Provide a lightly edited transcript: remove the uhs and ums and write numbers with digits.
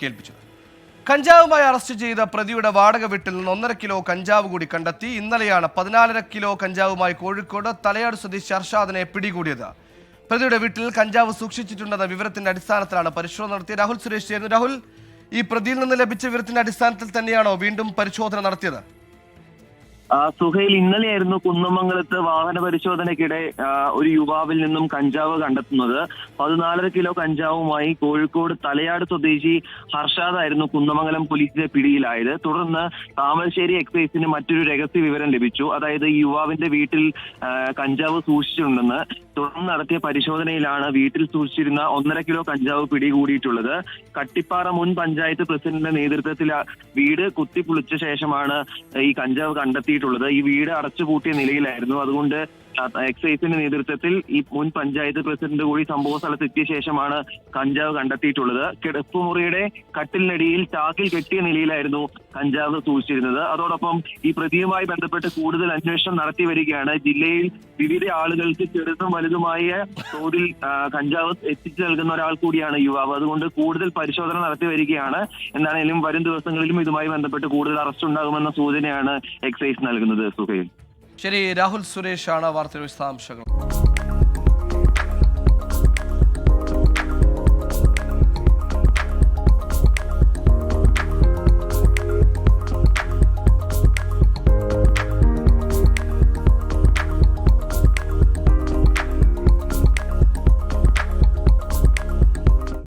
കേൾപ്പിച്ചത്. കഞ്ചാവുമായി അറസ്റ്റ് ചെയ്ത പ്രതിയുടെ വാടക വീട്ടിൽ നിന്ന് 1.5 കിലോ കഞ്ചാവ് കൂടി കണ്ടെത്തി. ഇന്നലെയാണ് 14.5 കിലോ കഞ്ചാവുമായി കോഴിക്കോട് തലയാട് സ്വദേശി അർഷാദിനെ പിടികൂടിയത്. പ്രതിയുടെ വീട്ടിൽ കഞ്ചാവ് സൂക്ഷിച്ചിട്ടുണ്ടെന്ന വിവരത്തിന്റെ അടിസ്ഥാനത്തിലാണ് പരിശോധന നടത്തിയത്. രാഹുൽ സുരേഷ് ചേരുന്നു. രാഹുൽ, ഈ പ്രതിയിൽ നിന്ന് ലഭിച്ച വിവരത്തിന്റെ അടിസ്ഥാനത്തിൽ തന്നെയാണോ വീണ്ടും പരിശോധന നടത്തിയത്? സുഹൈൽ, ഇന്നലെയായിരുന്നു കുന്നമംഗലത്ത് വാഹന പരിശോധനയ്ക്കിടെ ഒരു യുവാവിൽ നിന്നും കഞ്ചാവ് കണ്ടെത്തുന്നത്. 14.5 കിലോ കഞ്ചാവുമായി കോഴിക്കോട് തലയാട് സ്വദേശി ഹർഷാദായിരുന്നു കുന്നമംഗലം പോലീസിന്റെ പിടിയിലായത്. തുടർന്ന് താമരശ്ശേരി എക്സൈസിന് മറ്റൊരു രഹസ്യ വിവരം ലഭിച്ചു. അതായത് ഈ യുവാവിന്റെ വീട്ടിൽ കഞ്ചാവ് സൂക്ഷിച്ചിട്ടുണ്ടെന്ന്. തുടർന്ന് നടത്തിയ പരിശോധനയിലാണ് വീട്ടിൽ സൂക്ഷിച്ചിരുന്ന 1.5 കിലോ കഞ്ചാവ് പിടികൂടിയിട്ടുള്ളത്. കട്ടിപ്പാറ മുൻ പഞ്ചായത്ത് പ്രസിഡന്റിന്റെ നേതൃത്വത്തിൽ വീട് കുത്തിപ്പൊളിച്ച ശേഷമാണ് ഈ കഞ്ചാവ് കണ്ടെത്തിയിട്ടുള്ളത്. ഈ വീട് അടച്ചുപൂട്ടിയ നിലയിലായിരുന്നു. അതുകൊണ്ട് എക്സൈസിന്റെ നേതൃത്വത്തിൽ ഈ മുൻ പഞ്ചായത്ത് പ്രസിഡന്റ് കൂടി സംഭവ സ്ഥലത്ത് എത്തിയ ശേഷമാണ് കഞ്ചാവ് കണ്ടെത്തിയിട്ടുള്ളത്. കിടപ്പുമുറിയുടെ കട്ടിലിനടിയിൽ ചാക്കിൽ കെട്ടിയ നിലയിലായിരുന്നു കഞ്ചാവ് സൂക്ഷിച്ചിരുന്നത്. അതോടൊപ്പം ഈ പ്രതിയുമായി ബന്ധപ്പെട്ട് കൂടുതൽ അന്വേഷണം നടത്തി വരികയാണ്. ജില്ലയിൽ വിവിധ ആളുകൾക്ക് ചെറുതും വലുതുമായ തോതിൽ കഞ്ചാവ് എത്തിച്ചു നൽകുന്ന ഒരാൾ കൂടിയാണ് യുവാവ്. അതുകൊണ്ട് കൂടുതൽ പരിശോധന നടത്തി വരികയാണ്. എന്താണെങ്കിലും വരും ദിവസങ്ങളിലും ഇതുമായി ബന്ധപ്പെട്ട് കൂടുതൽ അറസ്റ്റ് ഉണ്ടാകുമെന്ന സൂചനയാണ് എക്സൈസ് നൽകുന്നത്. സുഹൈൽ, ശരി. രാഹുൽ സുരേഷ് ആണ് വാർത്തയുടെ വിശദാംശങ്ങൾ.